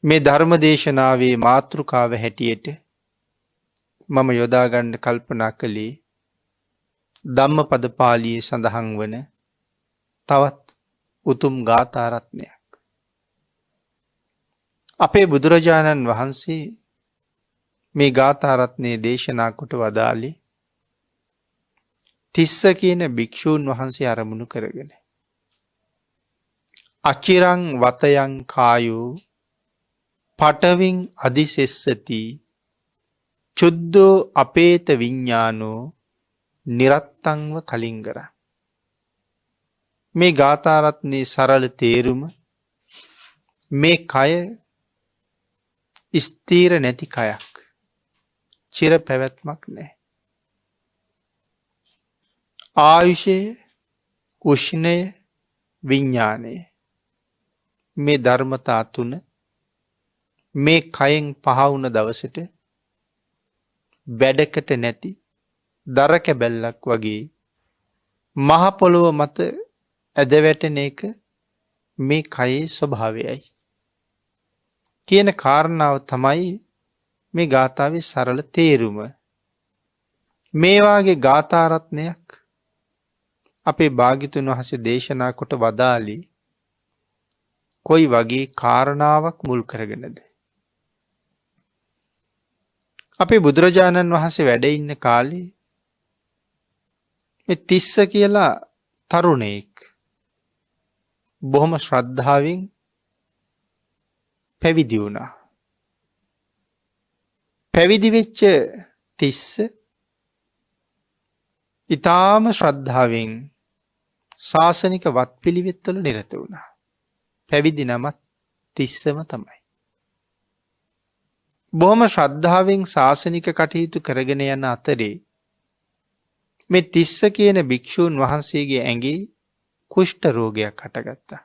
මේ ධර්ම දේශනාවේ මාතෘකාව හැටියට මම යොදාගන්න කල්පනා කළේ ධම්මපද පාළියේ සඳහන් වන තවත් උතුම් ගාථා රත්නයක්. අපේ බුදුරජාණන් වහන්සේ මේ ගාථා රත්නයේ දේශනා කොට වදාළේ තිස්ස කියන භික්ෂූන් වහන්සේ අරමුණු කරගෙන. අචිරං වතයං කායෝ පටවින් අධිසෙස්සති චුද්ධෝ අපේත විඤ්ඤානෝ නිරත්තංව කලිංගර. මේ ගාථා රත්නයේ සරල තේරුම මේ කය ස්ථීර නැති කයක්. චිර පැවැත්මක් නැහැ. ආයුෂය, උෂ්ණය, විඤ්ඤාණය මේ ධර්මතා තුන මේ කයෙන් පහ වුණ දවසට වැඩකට නැති දර කැබැල්ලක් වගේ මහ පොළොව මත ඇද වැටෙන එක මේ කයේ ස්වභාවයයි කියන කාරණාව තමයි මේ ගාථාවේ සරල තේරුම. මේ වාගේ ගාථා රත්නයක් අපේ භාග්‍යතුන් වහන්සේ දේශනා කොට වදාළේ කොයි වගේ කාරණාවක් මුල් කරගෙනද? අපේ බුදුරජාණන් වහන්සේ වැඩ ඉන්න කාලේ මේ තිස්ස කියලා තරුණයෙක් බොහොම ශ්‍රද්ධාවෙන් පැවිදි වුණා. පැවිදි වෙච්ච තිස්ස ඊටාම ශ්‍රද්ධාවෙන් ශාසනික වත්පිළිවෙත්වල නිරත වුණා. පැවිදි නමත් තිස්සම තමයි. බොහොම ශ්‍රද්ධාවෙන් ශාසනික කටයුතු කරගෙන යන අතරේ මේ තිස්ස කියන භික්ෂූන් වහන්සේගේ ඇඟේ කුෂ්ඨ රෝගයක් හටගත්තා.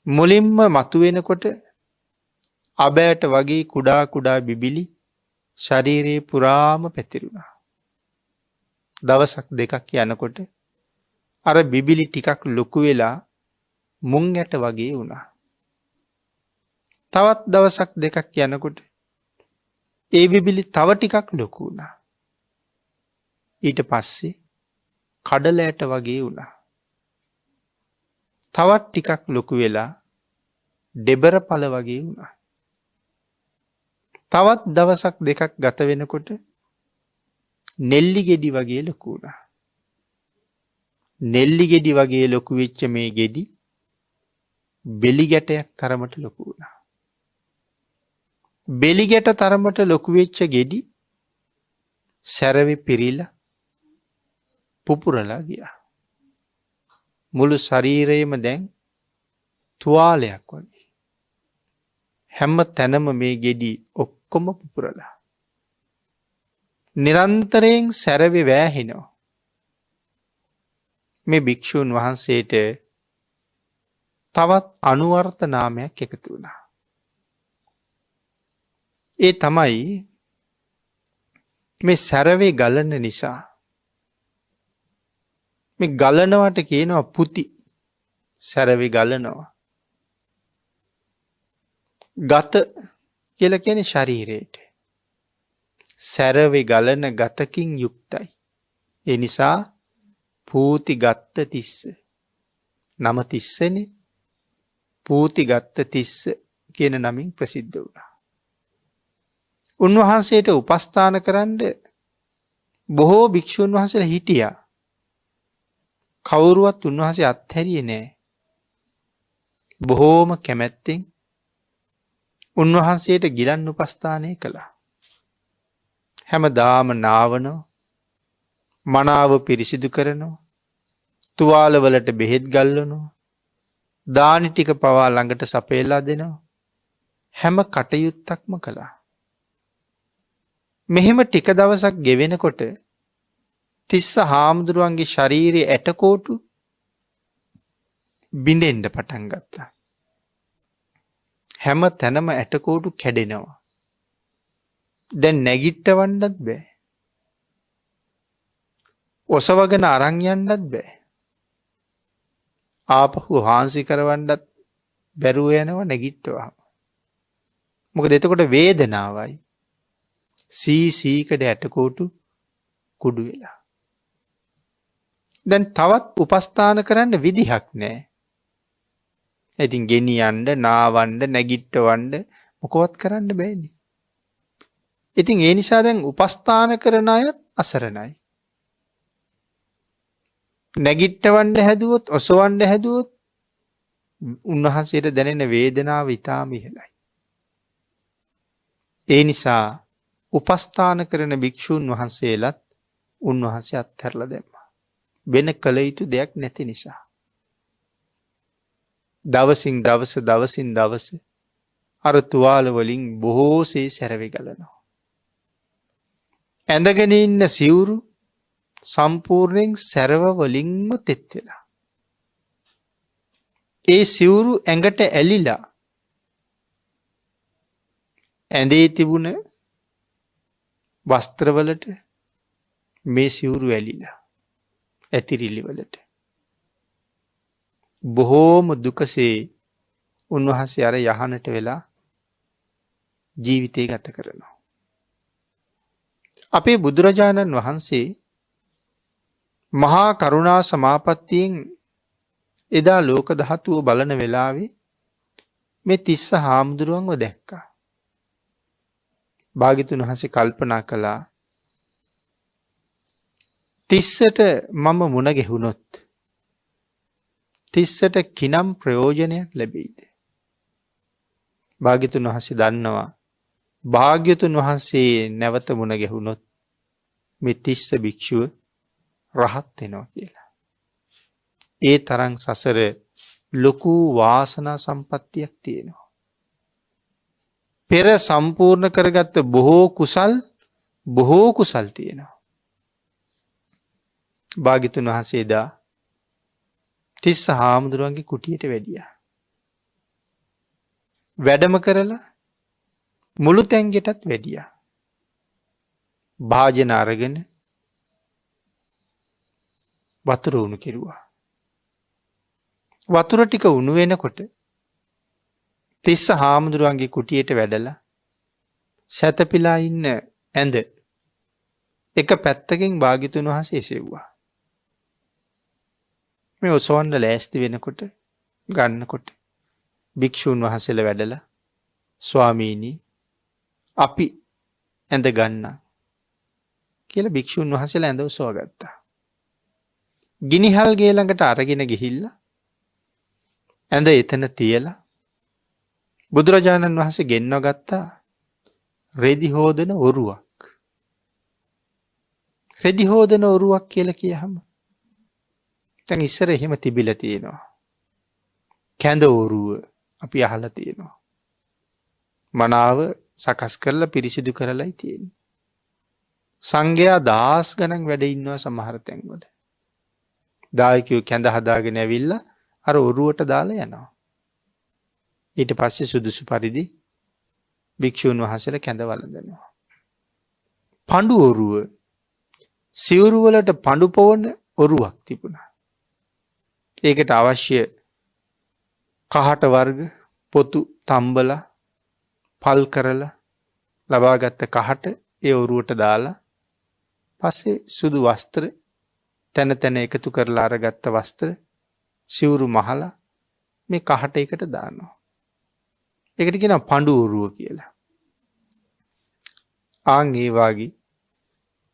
මුලින්ම මතුවෙනකොට අබෑට වගේ කුඩා කුඩා බිබිලි ශරීරයේ පුරාම පැතිරුණා. දවසක් දෙකක් යනකොට අර බිබිලි ටිකක් ලොකු වෙලා මුං ඇට වගේ වුණා. තවත් දවසක් දෙකක් යනකොට ඒ බිබිලි තව ටිකක් ලොකු වුණා. ඊට පස්සේ කඩල ඇට වගේ වුණා. තවත් ටිකක් ලොකු වෙලා දෙබර පළ වගේ වුණා. තවත් දවසක් දෙකක් ගත වෙනකොට නෙල්ලි ගෙඩි වගේ ලොකු වුණා. නෙල්ලි ගෙඩි වගේ ලොකු වෙච්ච මේ ගෙඩි බෙලි ගැටයක් තරමට ලොකු වුණා. බෙලි ගැට තරමට ලොකු වෙච්ච ගෙඩි සැරවි පිරීලා පුපුරලා ගියා. මුළු ශරීරයම දැන් තුවාලයක් වගේ. හැම තැනම මේ ගෙඩි ඔක්කොම පුපුරලා. නිරන්තරයෙන් සැරවි වෑහෙනවා. මේ භික්ෂූන් වහන්සේට තවත් අනුවර්ථ නාමයක් එකතු වුණා. ඒ තමයි මේ සැරවේ ගලන නිසා මේ ගලනවට කියනවා පුති. සැරවේ ගලනවා. ගත කියලා කියන්නේ ශරීරයට. සැරවේ ගලන ගතකින් යුක්තයි. ඒ නිසා පූති ගත්ත තිස්ස. නම තිස්සනේ. පූති ගත්ත තිස්ස කියන නමින් ප්‍රසිද්ධ වුණා. උන්වහන්සේට උපස්ථාන කරන්න බොහෝ භික්ෂූන් වහන්සේලා හිටියා. කවුරුවත් උන්වහන්සේ අත්හැරියේ නෑ. බොහෝම කැමැත්තෙන් උන්වහන්සේට ගිලන් උපස්ථානය කළා. හැමදාම නාවනවා, මනාව පිරිසිදු කරනවා, තුවාලවලට බෙහෙත් ගල්වනවා, දානි ටික පවා ළඟට සපයලා දෙනවා. හැම කටයුත්තක්ම කළා. මෙහෙම ටික දවසක් ගෙවෙනකොට තිස්ස හාමුදුරුවන්ගේ ශරීරයේ ඇටකෝටු බිඳෙන්න පටන් ගත්තා. හැම තැනම ඇටකෝටු කැඩෙනවා. දැන් නැගිට්ටවන්නත් බෑ. ඔසවගෙන අරන් යන්නත් බෑ. ආපහු හාන්සි කරවන්නත් බැරුව යනවා නැගිට්ටවහම. මොකද එතකොට වේදනාවයි සීකඩ ඇටකෝටු කුඩු වෙලා. දැන් තවත් උපස්ථාන කරන්න විදිහක් නෑ. ඉතින් ගෙනියන්න නාවන්න නැගිට්ටවන්න මොකවත් කරන්න බෑනි. ඉතින් ඒ නිසා දැන් උපස්ථාන කරන අයත් අසරණයි. නැගිට්ටවන්න හැදුවොත් ඔසවන්න හැදුවොත් උන්වහන්සේට දැනෙන වේදනාව ඉතාම ඉහළයි. ඒ නිසා උපස්ථාන කරන භික්‍ෂූන් වහන්සේලත් උන්වහන්සේ අත්හැරල දැම්ම. වෙන කළ යුතු දෙයක් නැති නිසා. දවසින් දවස අර තුවාලවලින් බොහෝසේ සැරවි ගලනවා. ඇඳගෙන ඉන්න සිවුරු සම්පූර්ණයෙන් සැරවවලින්ම තෙත්වෙලා. ඒ සිවුරු ඇඟට ඇලිලා ඇඳේ තිබුණ වස්ත්‍රවලට මේ සිවුරු ඇලිලා ඇතිරිලිවලට. බොහෝම දුකසේ උන්වහන්සේ අර යහනට වෙලා ජීවිතය ගත කරනවා. අපේ බුදුරජාණන් වහන්සේ මහා කරුණා සමාපත්තියෙන් එදා ලෝක ධාතුව බලන වෙලාවේ මේ තිස්ස හාමුදුරුවන්ව දැක්කා. භාග්‍යවතුන් වහන්සේ කල්පනා කළා තිස්සට මම මුණ ගැහුණොත් තිස්සට කිනම් ප්‍රයෝජනයක් ලැබෙයිද. භාග්‍යවතුන් වහන්සේ දන්නවා භාග්‍යවතුන් වහන්සේ නැවත මුණ ගැහුණොත් මේ තිස්ස භික්ෂුව රහත් වෙනවා කියලා. ඒ තරම් සසර ලොකු වාසනා සම්පත්තියක් තියෙනවා. පෙර සම්පූර්ණ කරගත්ත බොහෝ කුසල් තියෙනවා. භාග්‍යවතුන් වහන්සේ එදා තිස්ස හාමුදුරුවන්ගේ කුටියට වැඩියා. වැඩම කරලා මුළු තැන්ගෙටත් වැඩියා. භාජන අරගෙන වතුර උණු කෙරුවා. වතුර ටික උණු වෙනකොට තිස්ස හාමුදුරුවන්ගේ කුටියට වැඩලා සැතපීලා ඉන්න ඇඳ එක පැත්තකින් භාග්‍යවතුන් වහන්සේ එසෙව්වා. මේ ඔසවන්න ලෑස්ති වෙනකොට ගන්නකොට භික්ෂූන් වහන්සේලා වැඩලා ස්වාමීනි අපි ඇඳ ගන්න කියලා භික්ෂූන් වහන්සේලා ඇඳ ඔසවගත්තා. ගිනිහල් ගේ ළඟට අරගෙන ගිහිල්ලා ඇඳ එතන තියලා බුදුරජාණන් වහන්සේ ගෙන්ව ගත්තා රෙදි හෝදන ඔරුවක්. රෙදි හෝදන ඔරුවක් කියලා කියහම දැන් ඉස්සර එහෙම තිබිලා තියෙනවා. කැඳ ඔරුව අපි අහලා තියෙනවා. මනාව සකස් කරලා පිරිසිදු කරලායි තියෙන්නේ. සංඝයා දහස් ගණන් වැඩ ඉන්නවා සමහර තැන්වල. දායකයෝ කැඳ හදාගෙන ඇවිල්ලා අර ඔරුවට දාලා යනවා. ඊට පස්සේ සුදුසු පරිදි භික්ෂූන් වහන්සේලා කැඳ වළඳනවා. පඬු ඔරුව සිවුරු වලට පඬු පොවන ඔරුවක් තිබුණා. ඒකට අවශ්‍ය කහට වර්ග පොතු තම්බලා පල් කරලා ලබාගත්ත කහට ඒ ඔරුවට දාලා පස්සේ සුදු වස්ත්‍ර තැන තැන එකතු කරලා අරගත්ත වස්ත්‍ර සිවුරු මහලා මේ කහට එකට දානවා. ඒකට කියනවා පඬු ඔරුව කියලා. ආන් ඒ වාගේ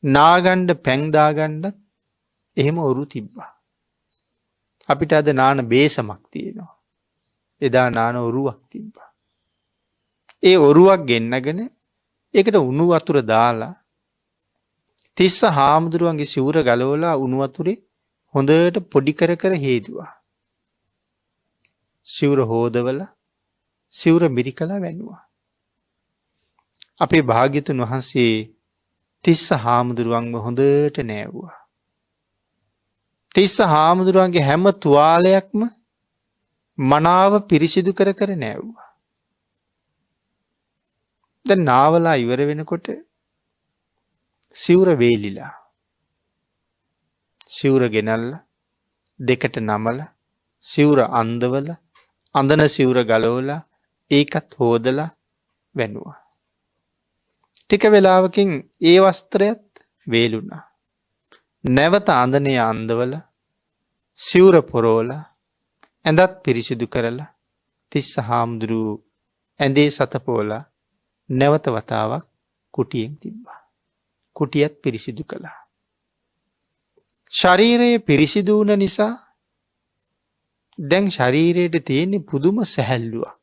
නාගන්න පැන් දාගන්නත් එහෙම ඔරු තිබ්බා. අපිට අද නාන බේසමක් තියෙනවා. එදා නාන ඔරුවක් තිබ්බා. ඒ ඔරුවක් ගෙන්නගෙන ඒකට උණු වතුර දාලා තිස්ස හාමුදුරුවන්ගේ සිවුර ගලවලා උණු වතුරේ හොඳට පොඩි කර කර හේදුවා. සිවුර හෝදවලා සිවුර මිරිකලා වැන්නුවා. අපේ භාග්‍යවතුන් වහන්සේ තිස්ස හාමුදුරුවන්ව හොඳට නෑවුවා. තිස්ස හාමුදුරුවන්ගේ හැම තුවාලයක්ම මනාව පිරිසිදු කර කර නෑවුවා. දැන් නාවලා ඉවර වෙනකොට සිවුර වේලිලා සිවුර ගෙනල්ලා දෙකට නමලා සිවුර අන්දවල අඳන සිවුර ගලවලා ඒකත් හෝදලා වැනුවා. ටික වෙලාවකින් ඒ වස්ත්‍රයත් වේලුණා. නැවත අඳනේ අන්දවල සිවුර පොරෝලා ඇඳත් පිරිසිදු කරලා තිස්ස හාමුදුරුවෝ ඇඳේ සතපෝලා නැවත වතාවක් කුටියෙන් තිබ්බා. කුටියත් පිරිසිදු කළා. ශරීරයේ පිරිසිදු වුණ නිසා දැන් ශරීරයට තියෙන පුදුම සැහැල්ලුවක්.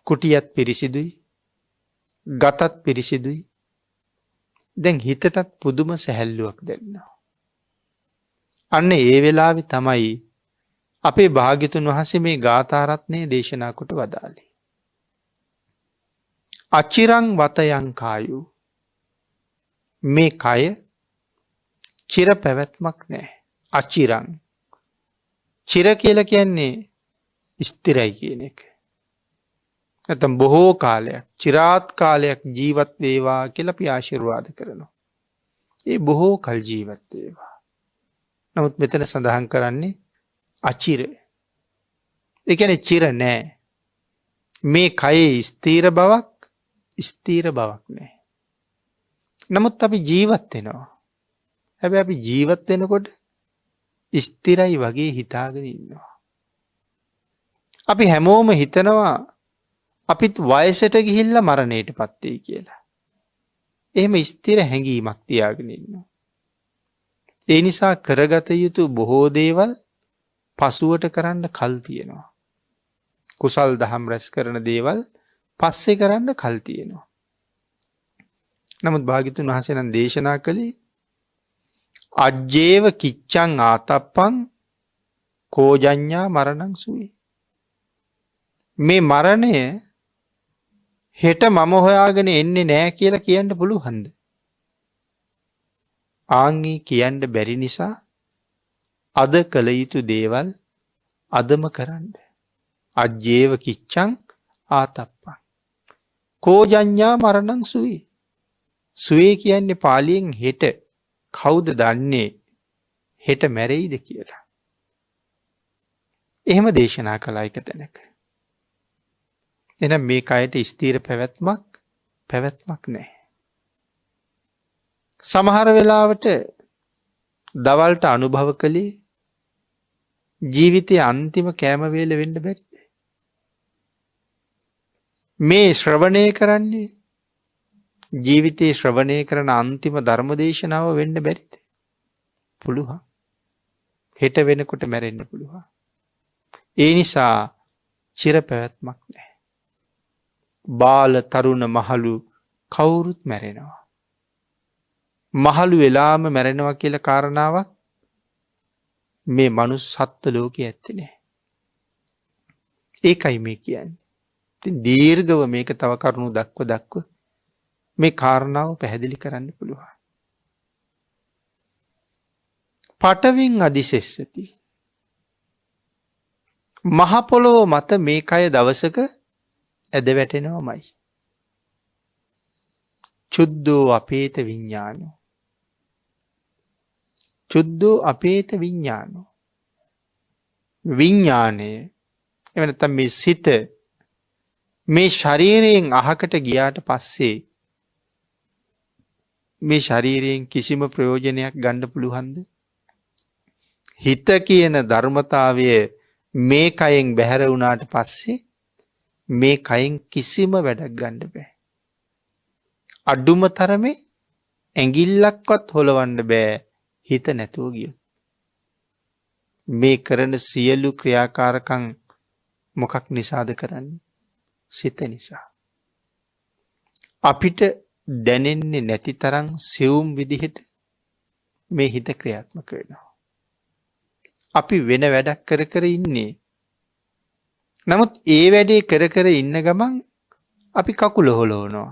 කුටියත් පිරිසිදුයි, ගතත් පිරිසිදුයි. දැන් හිතටත් පුදුම සැහැල්ලුවක් දැනෙනවා. අන්න ඒ වෙලාවේ තමයි අපේ භාග්‍යතුන් වහන්සේ මේ ගාථා රත්නය දේශනා කොට වදාළේ. අචිරං වතයං කායු. මේ කය චිර පැවැත්මක් නෑ. අචිරං. චිර කියලා කියන්නේ ස්ථිරයි කියන එක. නැත්නම් බොහෝ කාලයක්, චිරාත් කාලයක් ජීවත් වේවා කියලා අපි ආශිර්වාද කරනවා. ඒ බොහෝ කල් ජීවත් වේවා. නමුත් මෙතන සඳහන් කරන්නේ අචිර. ඒ කියන්නේ චිර නෑ. මේ කයේ ස්ථීර බවක් නෑ. නමුත් අපි ජීවත් වෙනවා. හැබැයි අපි ජීවත් වෙනකොට ස්ථිරයි වගේ හිතාගෙන ඉන්නවා. අපි හැමෝම හිතනවා අපිත් වයසට ගිහිල්ලා මරණයට පත් වෙයි කියලා. එහෙම ස්ථිර හැඟීමක් තියාගෙන ඉන්නවා. ඒ නිසා කරගත යුතු බොහෝ දේවල් පසුවට කරන්න කල් තියෙනවා. කුසල් දහම් රැස් කරන දේවල් පස්සේ කරන්න කල් තියෙනවා. නමුත් භාග්‍යතුන් වහන්සේ නම් දේශනා කළේ අජ්ජේව කිච්ඡං ආතප්පං කෝජඤ්ඤා මරණං සුවේ. මේ මරණය හෙට මම හොයාගෙන එන්නේ නෑ කියලා කියන්න පුළුවන්ද? ආන්ගේ කියන්න බැරි නිසා අද කළ යුතු දේවල් අදම කරන්න. අජ්ජේව කිච්ඡං ආතප්පං කෝජඤ්ඤා මරණං සුවේ. සුවේ කියන්නේ පාලියෙන් හෙට. කවුද දන්නේ හෙට මැරෙයිද කියලා. එහෙම දේශනා කළා එක තැනක. එහෙනම් මේ කයට ස්ථීර පැවැත්මක් නැහැ. සමහර වෙලාවට දවල්ට අනුභව කළේ ජීවිතයේ අන්තිම කෑම වේල වෙන්න බැරිද? මේ ශ්‍රවණය කරන්නේ ජීවිතේ ශ්‍රවණය කරන අන්තිම ධර්ම දේශනාව වෙන්න බැරිද? පුළුවන්. හෙට වෙනකොට මැරෙන්න පුළුවන්. ඒ නිසා චිර පැවැත්මක් නැහැ. බාල තරුණ මහලු කවුරුත් මැරෙනවා. මහලු වෙලාම මැරෙනවා කියලා කාරණාවක් මේ මනුස්ස සත්ත්ව ලෝකයේ ඇත්තේ නැහැ. ඒකයි මේ කියන්නේ. ඉතින් දීර්ඝව මේක තව කරුණු දක්ව මේ කාරණාව පැහැදිලි කරන්න පුළුවන්. පටවින් අදිසෙස්සති. මහ පොළොව මත මේ කය දවසක ඇද වැටෙනවමයි. චුද්ධෝ අපේත විඤ්ඤාණෝ. චුද්ධෝ අපේත විඤ්ඤාණෝ. විඤ්ඤාණය එහෙම නැත්නම් මේ සිත මේ ශරීරයෙන් අහකට ගියාට පස්සේ මේ ශරීරයෙන් කිසිම ප්‍රයෝජනයක් ගන්න පුළුවන්ද? හිත කියන ධර්මතාවය මේ කයෙන් බැහැර වුණාට පස්සේ මේ කයෙන් කිසිම වැඩක් ගන්න බෑ. අඩුම තරමේ ඇඟිල්ලක්වත් හොලවන්න බෑ හිත නැතුව ගියොත්. මේ කරන සියලු ක්‍රියාකාරකම් මොකක් නිසාද කරන්නේ? සිත නිසා. අපිට දැනෙන්නේ නැති තරම් සියුම් විදිහට මේ හිත ක්‍රියාත්මක වෙනවා. අපි වෙන වැඩක් කර ඉන්නේ. නමුත් ඒ වැඩේ කර ඉන්න ගමන් අපි කකුල හොලවනවා.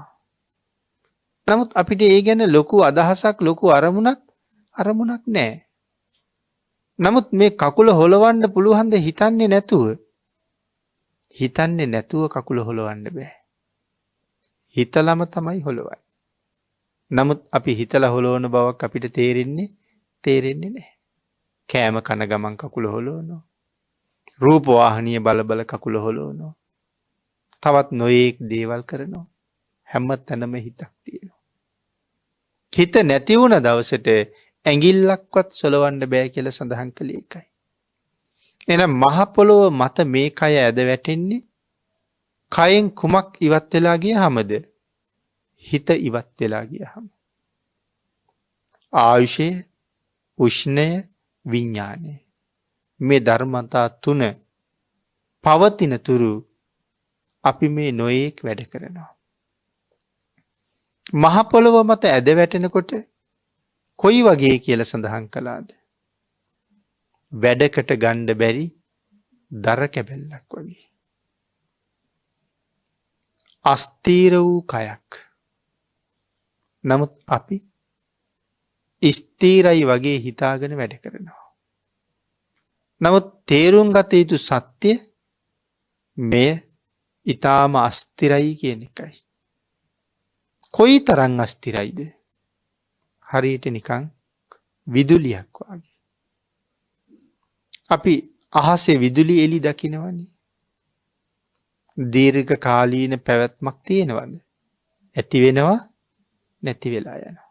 නමුත් අපිට ඒ ගැන ලොකු අදහසක් ලොකු අරමුණක් නැහැ. නමුත් මේ කකුල හොලවන්න පුළුවන් ද හිතන්නේ නැතුව කකුල හොලවන්න බෑ. හිතලම තමයි හොලවන්නේ. නමුත් අපි හිතලා හොලවන බවක් අපිට තේරෙන්නේ නැහැ. කෑම කන ගමන් කකුල හොලවනවා. රූප වාහනීය බල බල කකුල හොලවනවා. තවත් නොයෙක් දේවල් කරනවා. හැම තැනම හිතක් තියෙනවා. හිත නැති වුණ දවසට ඇඟිල්ලක්වත් සොලවන්න බෑ කියලා සඳහන් කළේ ඒකයි. එහෙනම් මහ පොළොව මත මේ කය ඇද වැටෙන්නේ කයෙන් කුමක් ඉවත් වෙලා ගියහමද? හිත ඉවත් වෙලා ගියහම. ආයුෂය, උෂ්ණය, විඥානය. මේ ධර්මතා තුන පවතින තුරු අපි මේ නොයෙක් වැඩ කරනවා. මහ පොළොව මත ඇද වැටෙනකොට කොයි වගේ කියලා සඳහන් කළාද? වැඩකට ගන්න බැරි දර කැබැල්ලක් වගේ. අස්තීර වූ කයක්. නමුත් අපි ස්ථීරයි වගේ හිතාගෙන වැඩ කරනවා. නමුත් තේරුම් ගත යුතු සත්‍ය මෙය ඊටාම අස්තිරයි කියන එකයි. කොයි තරම් අස්තිරයිද? හරියට නිකන් විදුලියක් වගේ. අපි අහසේ විදුලි එලි දකිනවනේ. දීර්ඝ කාලීන පැවැත්මක් තියෙනවද? ඇති වෙනවා, නැති වෙලා යනවා.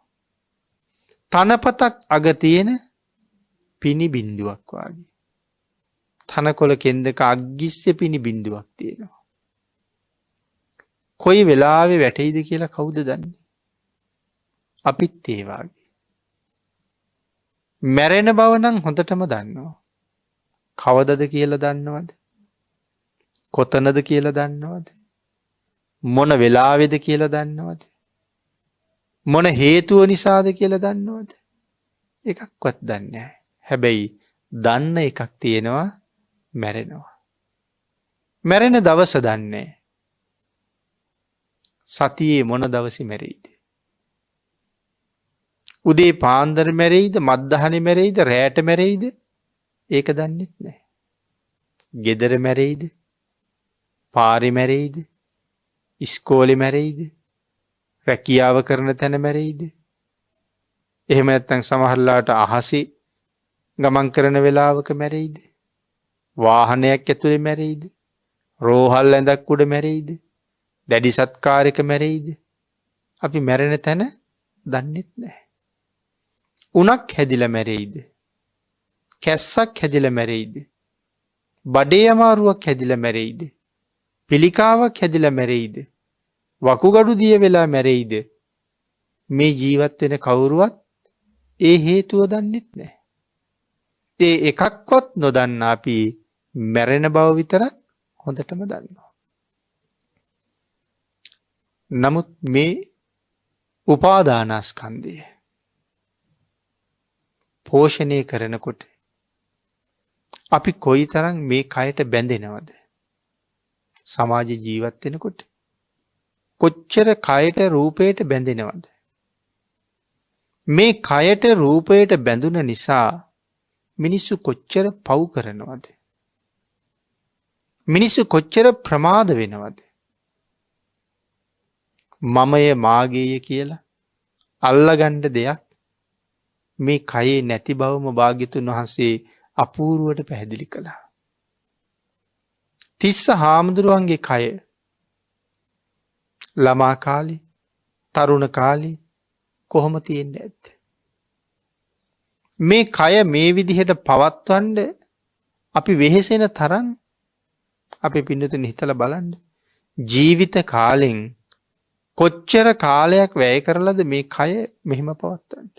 තනපතක් අග තියෙන පිනි බිඳුවක් වගේ. තනකොළ කෙන්දක අග්ගිස්සේ පිනි බිඳුවක් තියෙනවා. කොයි වෙලාවෙ වැටෙයිද කියලා කවුද දන්නේ? අපිත් ඒ වගේ. මැරෙන බව නම් හොඳටම දන්නවා. කවදද කියලා දන්නවද? කොතනද කියලා දන්නවද? මොන වෙලාවේද කියලා දන්නවද? මොන හේතුව නිසාද කියලා දන්නවද? එකක්වත් දන්නේ නැහැ. හැබැයි දන්න එකක් තියෙනවා, මැරෙනවා. මැරෙන දවස දන්නේ. සතියේ මොන දවසේ මැරෙයිද? උදේ පාන්දර මැරෙයිද, මධ්‍යහනේ මැරෙයිද, රැට මැරෙයිද? ඒක දන්නෙත් නැහැ. ගෙදර මැරෙයිද? පාරේ මැරෙයිද? ඉස්කෝලේ මැරෙයිද? රැකියාව කරන තැන මැරෙයිද? එහෙම නැත්නම් සමහරලාට අහසේ ගමන් කරන වෙලාවක මැරෙයිද? වාහනයක් ඇතුලේ මැරෙයිද? රෝහල් ඇඳක් උඩ මැරෙයිද? දැඩි සත්කාරයක මැරෙයිද? අපි මැරෙන තැන දන්නෙත් නැහැ. උණක් හැදිලා මැරෙයිද? කැස්සක් හැදිලා මැරෙයිද? බඩේ අමාරුවක් හැදිලා මැරෙයිද? පිළිකාවක් හැදිලා මැරෙයිද? වකුගඩු දිය වෙලා මැරෙයිද? මේ ජීවත් වෙන කවුරුවත් ඒ හේතුව දන්නෙත් නැහැ. ඒ එකක්වත් නොදන්න අපි මැරෙන බව විතරක් හොඳටම දන්නවා. නමුත් මේ උපාදානස්කන්ධය පෝෂණය කරනකොට අපි කොයිතරම් මේ කයට බැඳෙනවද? සමාජ ජීවත් වෙනකොට කොච්චර කයට රූපයට බැඳෙනවද? මේ කයට රූපයට බැඳුන නිසා මිනිස්සු කොච්චර පව් කරනවද? මිනිස්සු කොච්චර ප්‍රමාද වෙනවද? මමය මාගේය කියලා අල්ලගන්න දෙයක් මේ කයේ නැති බවම භාග්‍යතුන් වහන්සේ අපූර්වට පැහැදිලි කළා. තිස්ස හාමුදුරුවන්ගේ කය ළමා කාලේ, තරුණ කාලේ කොහොම තියෙන්නේ ඇත්ද? මේ කය මේ විදිහට පවත්වන්න අපි වෙහෙසෙන තරම් අපි පින්නතුන් හිතලා බලන්න. ජීවිත කාලෙන් කොච්චර කාලයක් වැය කරලාද මේ කය මෙහෙම පවත්වන්න?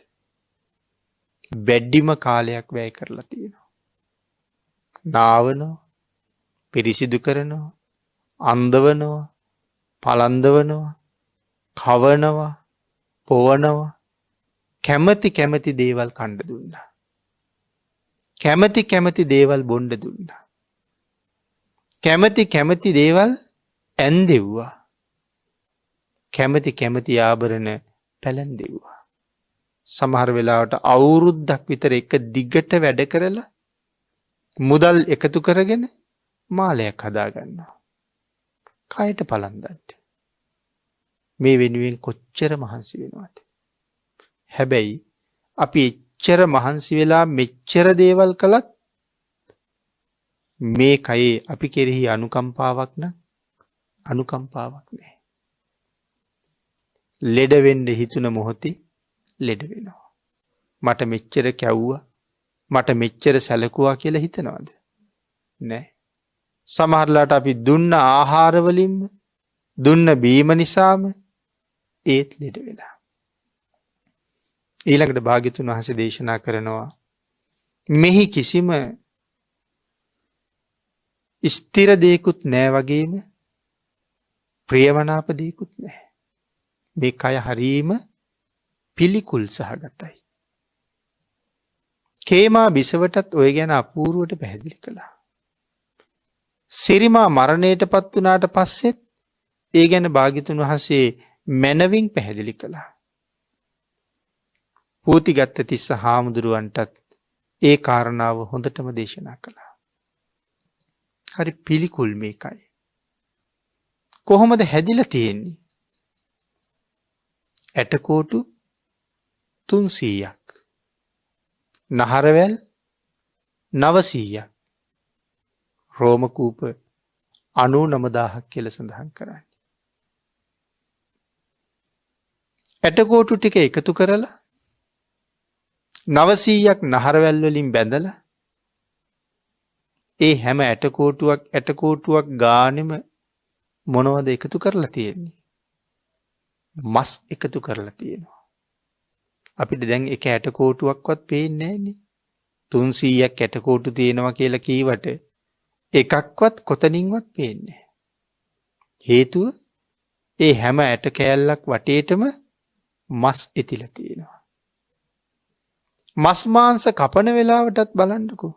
වැඩිම කාලයක් වැය කරලා තියෙනවා. නාවනවා, පිරිසිදු කරනවා, අන්දවනවා, පලන්දවනවා, කවනවා, පොවනවා, කැමති කැමති දේවල් කණ්ඩ දුන්නා. කැමති කැමති දේවල් බොණ්ඩ දුන්නා. කැමති කැමති දේවල් ඇන්දෙව්වා. කැමති කැමති ආභරණ පැළඳෙව්වා. සමහර වෙලාවට අවුරුද්දක් විතර එක දිගට වැඩ කරලා මුදල් එකතු කරගෙන මාලයක් හදාගන්නවා. කයට පලන්දන්ට. මේ වෙනුවෙන් කොච්චර මහන්සි වෙනවද? හැබැයි අපි එච්චර මහන්සි වෙලා මෙච්චර දේවල් කළත් මේ කයේ අපි කෙරෙහි අනුකම්පාවක් නම් අනුකම්පාවක් නෑ. ලෙඩ වෙන්න හිතුන මොහොතේ ලෙඩ වෙනවා. මට මෙච්චර කැව්වා, මට මෙච්චර සැලකුවා කියලා හිතනවද? නෑ. සමහරලාට අපි දුන්න ආහාරවලින්ම දුන්න බීම නිසාම ඒත් ලෙඩ වෙලා. ඊළඟට භාග්‍යතුන් වහන්සේ දේශනා කරනවා මෙහි කිසිම ස්ථිර දෙයකුත් නෑ වගේම ප්‍රියමනාප දෙයකුත් නෑ. මේ කය හරීම පිළිකුල් සහගතයි. කේමා බිසවටත් ඔය ගැන අපූර්වට පැහැදිලි කළා. සිරිමා මරණයට පත් වුණාට පස්සෙත් ඒ ගැන භාග්‍යතුන් වහන්සේ මැනවින් පැහැදිලි කළා. පූතිගත්ත තිස්ස හාමුදුරුවන්ටත් ඒ කාරණාව හොඳටම දේශනා කළා. හරි පිළිකුල් මේකයි. කොහොමද හැදිලා තියෙන්නේ? ඇටකෝටු 300ක්. නහරවැල් 900ක්. රෝමකූප 99000ක් කියලා සඳහන් කරන්නේ. ඇටකෝටු ටික එකතු කරලා 900ක් නහරවැල් වලින් බැඳලා ඒ හැම ඇටකෝටුවක් ගානෙම මොනවද එකතු කරලා තියෙන්නේ? මස් එකතු කරලා තියෙනවා. අපිට දැන් එක ඇටකෝටුවක්වත් පේන්නේ නැන්නේ. 300ක් ඇටකෝටු තියෙනවා කියලා කීවට එකක්වත් කොතනින්වත් පේන්නේ නැහැ. හේතුව ඒ හැම ඇට කෑල්ලක් වටේටම මස් එතිලා තියෙනවා. මස් මාංශ කපන වෙලාවටත් බලන්නකෝ.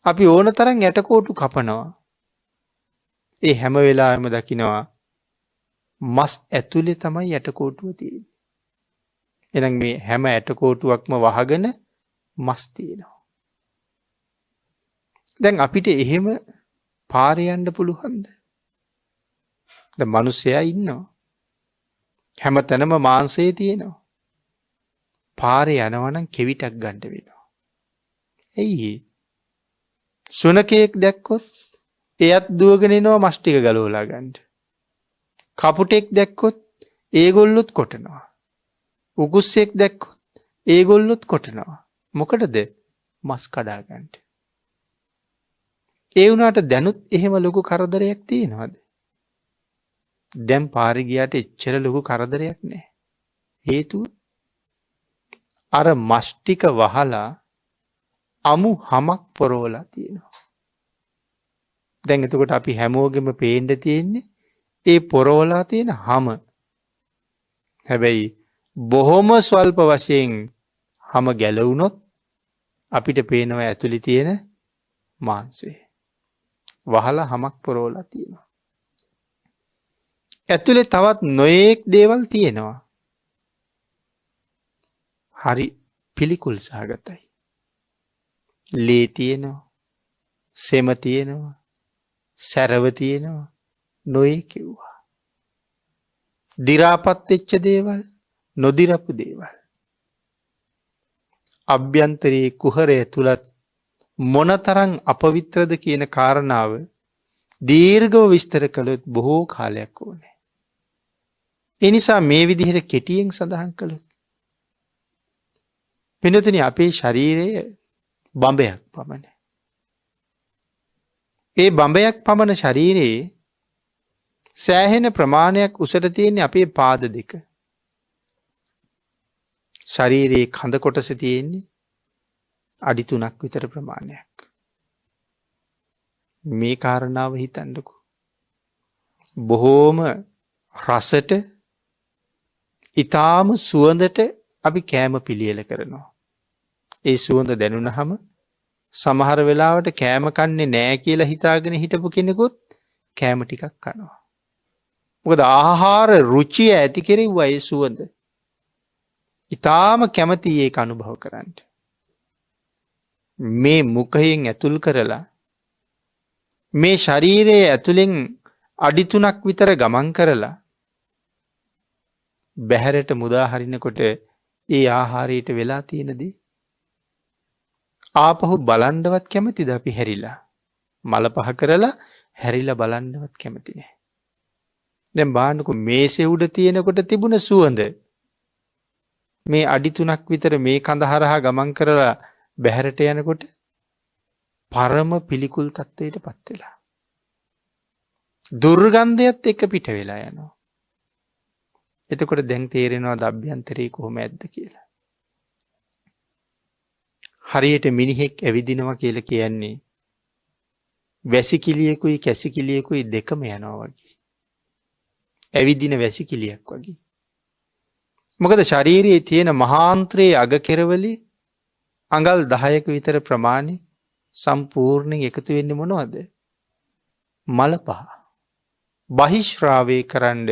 අපි ඕන තරම් ඇටකෝටු කපනවා. ඒ හැම වෙලාවෙම දකිනවා මස් ඇතුලේ තමයි ඇටකෝටුව තියෙන්නේ. එහෙනම් මේ හැම ඇටකෝටුවක්ම වහගෙන මස් තියෙනවා. දැන් අපිට එහෙම පාරේ යන්න පුළුවන්ද? දැන් මිනිස්සයා ඉන්නවා. හැම තැනම මාංශය තියෙනවා. පාරේ යනවා නම් කෙවිතක් ගන්න වෙනවා. එයි සුනකයෙක් දැක්කොත් එයත් දුවගෙන එනවා මස් ටික ගලවලා ගන්න. කපුටෙක් දැක්කොත් ඒගොල්ලොත් කොටනවා. උකුස්සෙක් දැක්කොත් ඒගොල්ලොත් කොටනවා. මොකටද? මස් කඩා ගන්න. ඒ වුණාට දැනුත් එහෙම ලොකු කරදරයක් තියෙනවද? දැන් පාරේ ගියාට එච්චර ලොකු කරදරයක් නැහැ. හේතුව අර මස් ටික වහලා අමු හමක් පොරවලා තියෙනවා. දැන් එතකොට අපි හැමෝගෙම පේන්න තියෙන්නේ ඒ පොරවලා තියෙන හම. හැබැයි බොහොම ස්වල්ප වශයෙන් හම ගැලවුණොත් අපිට පේනවා ඇතුලේ තියෙන මාංශය. වහලා හමක් පොරවලා තියෙනවා. ඇතුලේ තවත් නොයේක් දේවල් තියෙනවා. හරි පිළිකුල් සහගතයි. ලේ තියෙනවා, සෙම තියෙනවා, සැරව තියෙනවා, නොයේ කිව්වා. දි รา පත් වෙච්ච දේවල්, නොදිරපු දේවල්. අභ්‍යන්තරයේ කුහරය තුලත් මොනතරම් අපවිත්‍රද කියන කාරණාව දීර්ඝව විස්තර කළොත් බොහෝ කාලයක් ඕනේ. ඒ නිසා මේ විදිහට කෙටියෙන් සඳහන් කළොත් පින්නතුනි අපේ ශරීරයේ බඹයක් පමණ. ඒ බඹයක් පමණ ශරීරයේ සෑහෙන ප්‍රමාණයක් උසට තියෙන අපේ පාද දෙක. ශරීරයේ කඳ කොටස තියෙන්නේ අඩි 3ක් විතර ප්‍රමාණයක්. මේ කාරණාව හිතන්නකෝ. බොහෝම රසට, ඊටාම සුවඳට අපි කෑම පිළියෙල කරනවා. ඒ සුවඳ දැනුණාම සමහර වෙලාවට කෑම කන්නේ නෑ කියලා හිතාගෙන හිටපු කෙනෙකුත් කෑම ටිකක් කනවා. මොකද ආහාර රුචිය ඇති කෙරෙව්වා ඒ සුවඳ. ඊටාම කැමති ඒක අනුභව කරන්න. මේ මුඛයෙන් ඇතුල් කරලා මේ ශරීරයේ ඇතුලෙන් අඩි 3ක් විතර ගමන් කරලා බහැරට මුදා හරිනකොට ඒ ආහාරයට වෙලා තියෙන දේ ආපහු බලන්නවත් කැමතිද අපි හැරිලා? මල පහ කරලා හැරිලා බලන්නවත් කැමති නෑ. දැන් බාන්නකෝ මේසේ උඩ තියෙනකොට තිබුණ සුවඳ මේ අඩි 3ක් විතර මේ කඳ හරහා ගමන් කරලා බැහැරට යනකොට පරම පිළිකුල් තත්ත්වයට පත් වෙලා. දුර්ගන්ධයත් එක්ක පිට වෙලා යනවා. එතකොට දැන් තේරෙනවා අභ්‍යන්තරේ කොහොම ඇද්ද කියලා. හරියට මිනිහෙක් ඇවිදිනවා කියලා කියන්නේ වැසිකිළියකුයි කැසිකිළියකුයි දෙකම යනවා වගේ. ඇවිදින වැසිකිළියක් වගේ. මොකද ශරීරයේ තියෙන මහාන්ත්‍රයේ අග කෙරවලේ අඟල් 10ක විතර ප්‍රමාණය සම්පූර්ණයෙන් එකතු වෙන්නේ මොනවද? මල පහ. බහිශ්‍රාවය කරන්න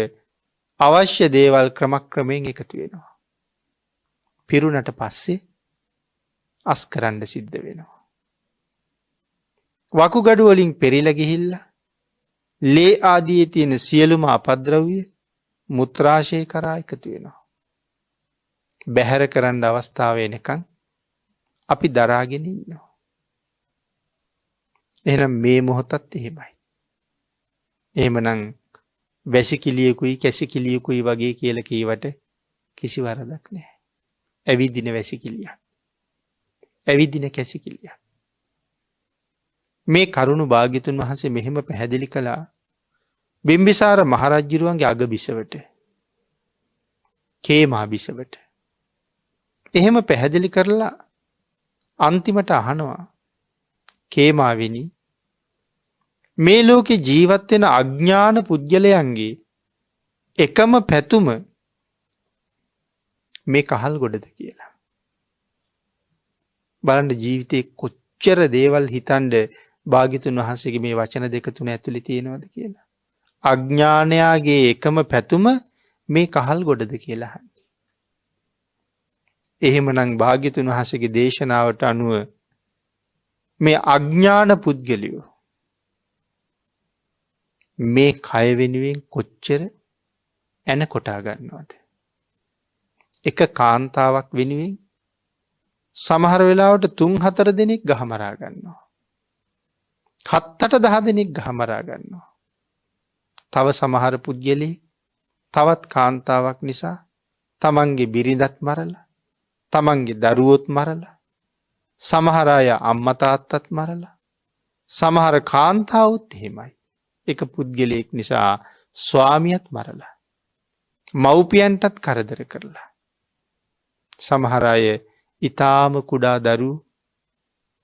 අවශ්‍ය දේවල් ක්‍රමක්‍රමයෙන් එකතු වෙනවා. පිරුණට පස්සේ අස් කරන්න සිද්ධ වෙනවා. වකුගඩු වලින් පෙරිලා ගිහිල්ලා ලේ ආදී තියෙන සියලුම අපද්‍රව්‍ය මුත්‍රාශය කරා එකතු වෙනවා. බැහැර කරන්න අවස්ථාව එනකන් අපි දරාගෙන ඉන්නවා. එහෙනම් මේ මොහොතත් එහෙමයි. එහෙමනම් වැසිකිළියකුයි කැසිකිළියකුයි වගේ කියලා කීවට කිසි වරදක් නැහැ. ඇවිදින වැසිකිළියක්. ඇවිදින කැසිකිළියක්. මේ කරුණු භාග්‍යතුන් වහන්සේ මෙහෙම පැහැදිලි කළා බිම්බිසාර මහරජුරුවන්ගේ අග බිසවට. කේමා බිසවට. එහෙම පැහැදිලි කරලා අන්තිමට අහනවා කේමාවෙනි මේ ලෝකේ ජීවත් වෙන අඥාන පුද්ගලයන්ගේ එකම පැතුම මේ කහල් ගොඩද කියලා. බලන්න ජීවිතේ කොච්චර දේවල් හිතන්ඩ භාග්‍යතුන් වහන්සේගේ මේ වචන දෙක තුන ඇතුලේ තියෙනවද කියලා. අඥානයාගේ එකම පැතුම මේ කහල් ගොඩද කියලා අහන්නේ. එහෙමනම් භාග්‍යතුන් වහන්සේගේ දේශනාවට අනුව මේ අඥාන පුද්ගලයෝ මේ කය වෙනුවෙන් කොච්චර ඇන කොටා ගන්නවද? එක කාන්තාවක් වෙනුවෙන් සමහර වෙලාවට 3-4 දෙනෙක් ගහමරා ගන්නවා. 7-8-10 දෙනෙක් ගහමරා ගන්නවා. තව සමහර පුද්ගලෙක් තවත් කාන්තාවක් නිසා තමන්ගේ බිරිඳත් මරලා, තමන්ගේ දරුවොත් මරලා, සමහර අය අම්මා තාත්තත් මරලා, සමහර කාන්තාවොත් එහෙමයි. එක පුද්ගලයෙක් නිසා ස්වාමියාත් මරලා, මව්පියන්ටත් කරදර කරලා. සමහර අය ඊටාම කුඩා දරු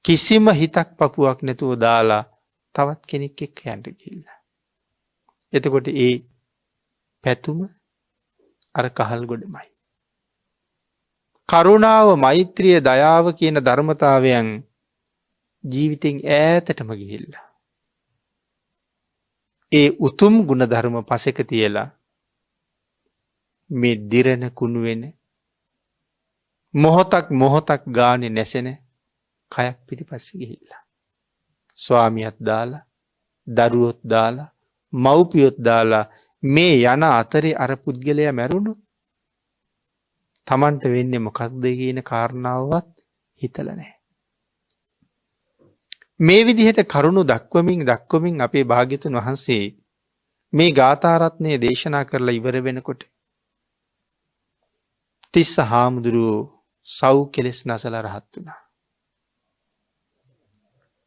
කිසිම හිතක් පපුවක් නැතුව දාලා තවත් කෙනෙක් එක්ක යන්න ගිහිල්ලා. එතකොට ඒ පැතුම අර කහල් ගොඩමයි. කරුණාව, මෛත්‍රිය, දයාව කියන ධර්මතාවයන් ජීවිතෙන් ඈතටම ගිහිල්ලා. ඒ උතුම් ගුණ ධර්ම පසෙක තියලා මේ දිරණ කුණු වෙන මොහොතක් ගානේ නැසෙන කයක් පිටිපස්සේ ගිහිල්ලා. ස්වාමියාත් දාලා, දරුවොත් දාලා, මව්පියොත් දාලා මේ යන අතරේ අර පුද්ගලයා මැරුණොත් තමන්ට වෙන්නේ මොකක්ද කියන කාරණාවවත් හිතලා නැහැ. මේ විදිහට කරුණු දක්වමින් අපේ භාග්‍යතුන් වහන්සේ මේ ගාථා රත්නය දේශනා කරලා ඉවර වෙනකොට තිස්ස හාමුදුරුවෝ සව් කෙලෙස් නැසලා රහත් වුණා.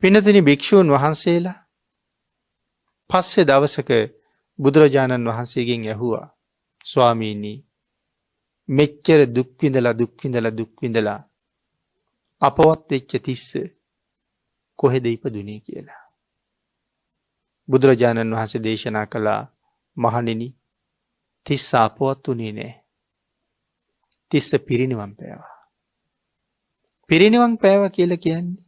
පින්නතුනි භික්ෂූන් වහන්සේලා පස්සේ දවසක බුදුරජාණන් වහන්සේගෙන් ඇහුවා ස්වාමීනි මෙච්චර දුක් විඳලා අපවත් වෙච්ච තිස්ස කොහෙද ඉපදුනේ කියලා. බුදුරජාණන් වහන්සේ දේශනා කළා මහණෙනි තිස්ස අපවත් උනේ නැහැ. තිස්ස පිරිනිවන් පෑවා. පිරිනිවන් පෑවා කියලා කියන්නේ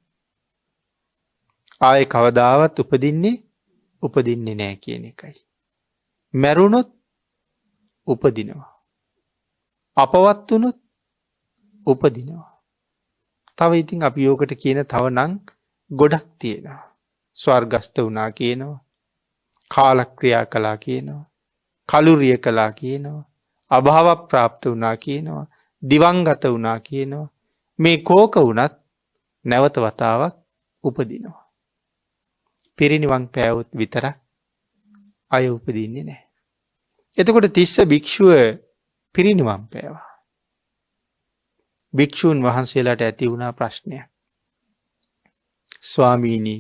ආයේ කවදාවත් උපදින්නේ නැහැ කියන එකයි. මැරුණොත් උපදිනවා. අපවත් වුණොත් උපදිනවා. තව ඉතින් අපි යෝකට කියන තව නම් ගොඩක් තියෙනවා. ස්වර්ගස්ත වුණා කියනවා. කාලක්‍රියා කළා කියනවා. කලුරිය කළා කියනවා. අභාව ප්‍රාප්ත වුණා කියනවා. දිවංගත වුණා කියනවා. මේ කෝක වුණත් නැවත වතාවක් උපදිනවා. පිරිනිවන් පෑවොත් විතරක් අය උපදින්නේ නැහැ. එතකොට තිස්ස භික්ෂුව පිරිනිවන් පෑවා. භික්ෂූන් වහන්සේලාට ඇති වුණා ප්‍රශ්නයක්. ස්වාමීනි,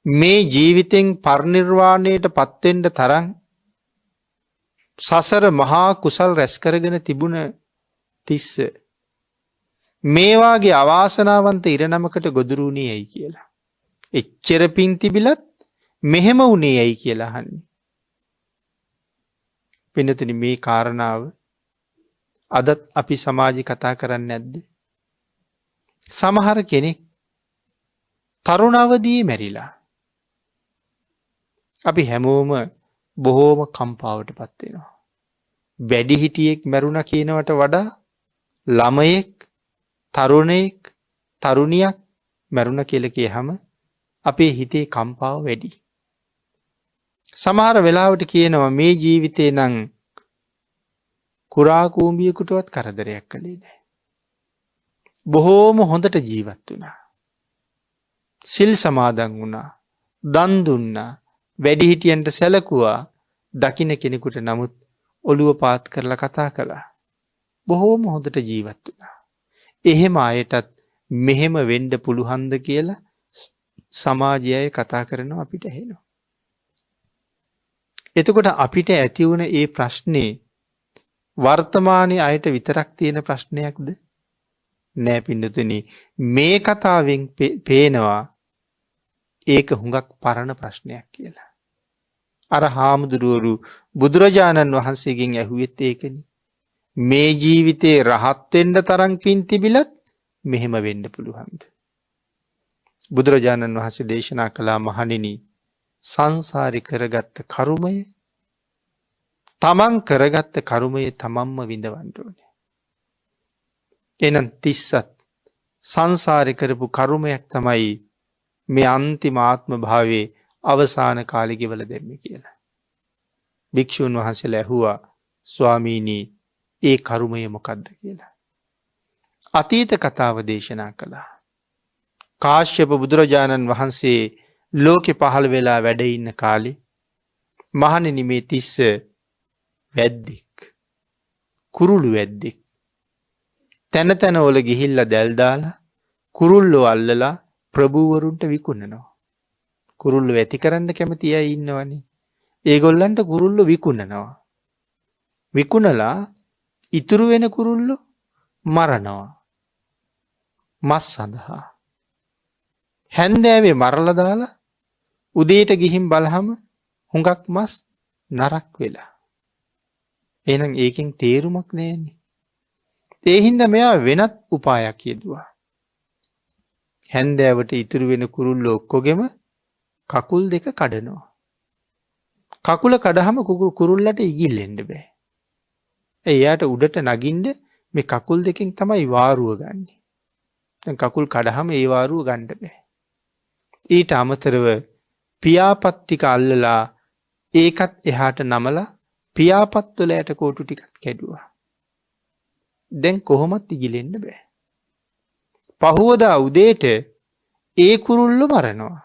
මේ ජීවිතෙන් පරිනිර්වාණයට පත්වෙන්න තරම් සසර මහා කුසල් රැස් කරගෙන තිබුණ තිස්ස මේවාගේ අවාසනාවන්ත ඉරණමකට ගොදුරු වුණේ ඇයි කියලා. එච්චර පින් තිබිලත් මෙහෙම වුණේ ඇයි කියලා අහන්නේ. පින්නතුනි, මේ කාරණාව අදත් අපි සමාජي කතා කරන්නේ නැද්ද? සමහර කෙනෙක් තරුණ අවදියේ මැරිලා. අපි හැමෝම බොහෝම කම්පාවට පත් වෙනවා. වැඩිහිටියෙක් මැරුණා කියනවට වඩා ළමයෙක්, තරුණයෙක්, තරුණියක් මැරුණා කියලා කියහම අපේ හිතේ කම්පාව වැඩි. සමහර වෙලාවට කියනවා මේ ජීවිතේ නම් කුරා කූඹියෙකුටවත් කරදරයක් කළේ නැහැ. බොහෝම හොඳට ජීවත් වුණා. සිල් සමාදන් වුණා, දන් දුන්නා, වැඩිහිටියන්ට සැලකුවා. දකින්න කෙනෙකුට නමුත් ඔළුව පාත් කරලා කතා කළා. බොහෝම හොඳට ජීවත් වුණා. එහෙම අයටත් මෙහෙම වෙන්න පුළුවන්ද කියලා සමාජයයි කතා කරනවා, අපිට ඇහෙනවා. එතකොට අපිට ඇති වුණ ඒ ප්‍රශ්නේ වර්තමානයේ අයට විතරක් තියෙන ප්‍රශ්නයක්ද? නෑ පින්නතුනි, මේ කතාවෙන් පේනවා ඒක හුඟක් පරණ ප්‍රශ්නයක් කියලා. අර හාමුදුරුවරු බුදුරජාණන් වහන්සේගෙන් ඇහුවෙත් ඒකනේ. මේ ජීවිතේ රහත් වෙන්න තරම් පින් තිබිලත් මෙහෙම වෙන්න පුළුවන්ද? බුදුරජාණන් වහන්සේ දේශනා කළා, මහණෙනි, සංසාරේ කරගත්ත කර්මය, තමන් කරගත්ත කර්මය තමන්ම විඳවන්න ඕනේ. එහෙනම් තිස්සත් සංසාරේ කරපු කර්මයක් තමයි මේ අන්තිම ආත්ම භාවයේ අවසාන කාලෙ ගෙවල දෙන්නේ කියලා. භික්ෂුන් වහන්සේලා ඇහුවා, ස්වාමීනි, ඒ කර්මය මොකක්ද කියලා. අතීත කතාව දේශනා කළා. කාශ්‍යප බුදුරජාණන් වහන්සේ ලෝකෙ පහළ වෙලා වැඩ ඉන්න කාලේ මහණෙනි, මේ තිස්ස වැද්දෙක්, කුරුළු වැද්දෙක්. තැන තැන වල ගිහිල්ලා දැල් දාලා කුරුල්ලෝ අල්ලලා ප්‍රභූවරුන්ට විකුණනවා. කුරුල්ලෝ ඇති කරන්න කැමති අය ඉන්නවනේ. ඒගොල්ලන්ට කුරුල්ලෝ විකුණනවා. විකුණලා ඉතුරු වෙන කුරුල්ලෝ මරනවා මස් සඳහා. හැන්දෑවේ මරලා දාලා උදේට ගිහින් බලහම හුඟක් මස් නරක් වෙලා. එහෙනම් ඒකෙන් තේරුමක් නැන්නේ. ඒ හින්දා මෙයා වෙනත් උපායක් යෙදුවා. හැන්දෑවට ඉතුරු වෙන කුරුල්ලෝ ඔක්කොගෙම කකුල් දෙක කඩනවා. කකුල කඩහම කුරුල්ලට ඉගිල්ලෙන්න බෑ. එයාට උඩට නගින්න මේ කකුල් දෙකෙන් තමයි වාරුව ගන්නෙ. දැන් කකුල් කඩහම ඒ වාරුව ගන්න බෑ. ඊට අමතරව පියාපත් ටික අල්ලලා ඒකත් එහාට නමලා පියාපත් වල යට කෝටු ටිකක් කැඩුවා. දැන් කොහොමත් ඉගිලෙන්න බෑ. පහුවදා උදේට ඒ කුරුල්ලෝ මරනවා.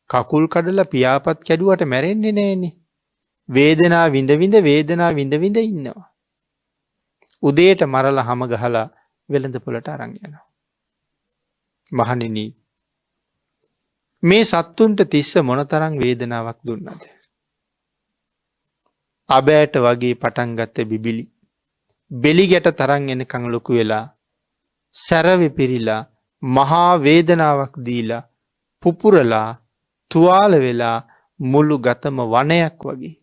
කකුල් කඩලා පියාපත් කැඩුවට මැරෙන්නේ නෑනේ. වේදනාව විඳ විඳ ඉන්නවා. උදේට මරලා හැම ගහලා වෙළඳ පොළට අරන් යනවා. මහණෙනි, මේ සත්තුන්ට තිස්ස මොනතරම් වේදනාවක් දුන්නද? අබෑට වගේ පටන් ගත්ත බිබිලි බෙලි ගැට තරම් එනකන් ලොකු වෙලා සැරවෙ පිරිලා මහා වේදනාවක් දීලා පුපුරලා තුවාල වෙලා මුළු ගතම වනයක් වගේ.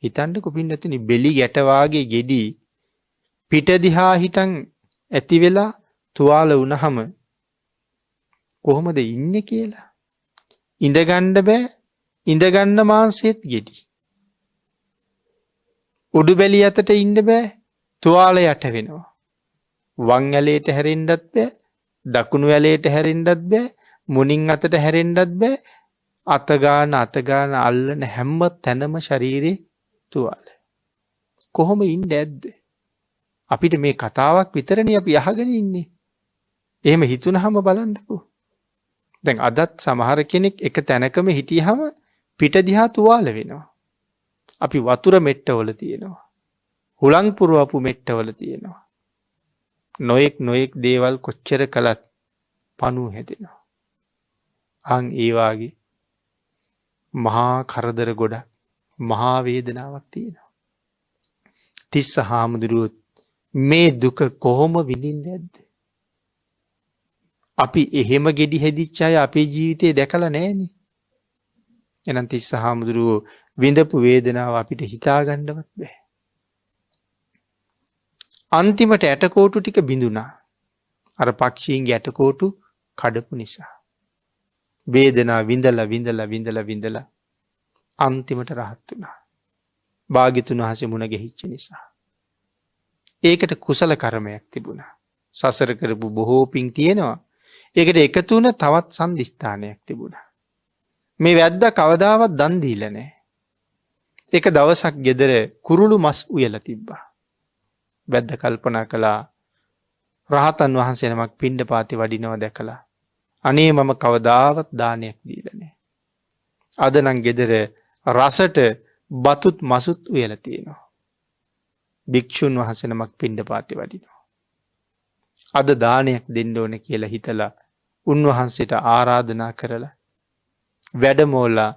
හිතන්නකො පින්නතුනි, බෙලි ගැට වාගේ ගෙඩි පිට දිහා හිටන් ඇති වෙලා තුවාල වුණහම කොහොමද ඉන්නේ කියලා. ඉඳගන්න බෑ. ඉඳගන්න මාංශෙත් ගෙඩි. උඩු බැලි අතට ඉන්න බෑ. තුවාල යට වෙනවා. වම් ඇලේට හැරෙන්නත් බෑ. දකුණු ඇලේට හැරෙන්නත් බෑ. මුණින් අතට හැරෙන්නත් බෑ. අත ගාන අල්ලන හැම තැනම ශරීරේ තුවාල. කොහොම ඉන්නේ ඇද්ද? අපිට මේ කතාවක් විතරනේ අපි අහගෙන ඉන්නේ. එහෙම හිතුනහම බලන්නකෝ. දැන් අදත් සමහර කෙනෙක් එක තැනකම හිටියහම පිට දිහා තුවාල වෙනවා. අපි වතුර මෙට්ටවල තියෙනවා. හුළං පුරවපු මෙට්ටවල තියෙනවා. නොයෙක් දේවල් කොච්චර කළත් පණුව හැදෙනවා. අන් ඒ වාගේ මහා කරදර ගොඩක් මහා වේදනාවක් තියෙනවා. තිස්ස හාමුදුරුවොත් මේ දුක කොහොම විඳින්නේ නැද්ද? අපි එහෙම ගෙඩි හැදිච්ච අය අපේ ජීවිතේ දැකලා නැහැනේ. එහෙනම් තිස්ස හාමුදුරුවෝ විඳපු වේදනාව අපිට හිතා ගන්නවත් බෑ. අන්තිමට ඇටකෝටු ටික බිඳුනා. අර පක්ෂීන්ගේ ඇටකෝටු කඩපු නිසා. වේදනාව විඳලා අන්තිමට රහත් වුණා. භාග්‍යතුන් වහන්සේ මුණ ගැහිච්ච නිසා. ඒකට කුසල කර්මයක් තිබුණා. සසර කරපු බොහෝ පින් තියෙනවා. ඒකට එකතු වුණ තවත් සම්දිස්ථානයක් තිබුණා. මේ වැද්දා කවදාවත් දන් දීලා නැහැ. එක දවසක් ගෙදර කුරුළු මස් උයලා තිබ්බා. වැද්ද කල්පනා කළා රහතන් වහන්සේ නමක් පිණ්ඩපාතේ වඩිනවා දැකලා අනේ මම කවදාවත් දානයක් දීලා නැහැ. අද නම් ගෙදර රසට බතුත් මසුත් උයලා තියෙනවා. භික්ෂුන් වහන්සේ නමක් පිණ්ඩපාතේ වඩිනවා. අද දානයක් දෙන්න ඕන කියලා හිතලා උන්වහන්සේට ආරාධනා කරලා වැඩමෝලා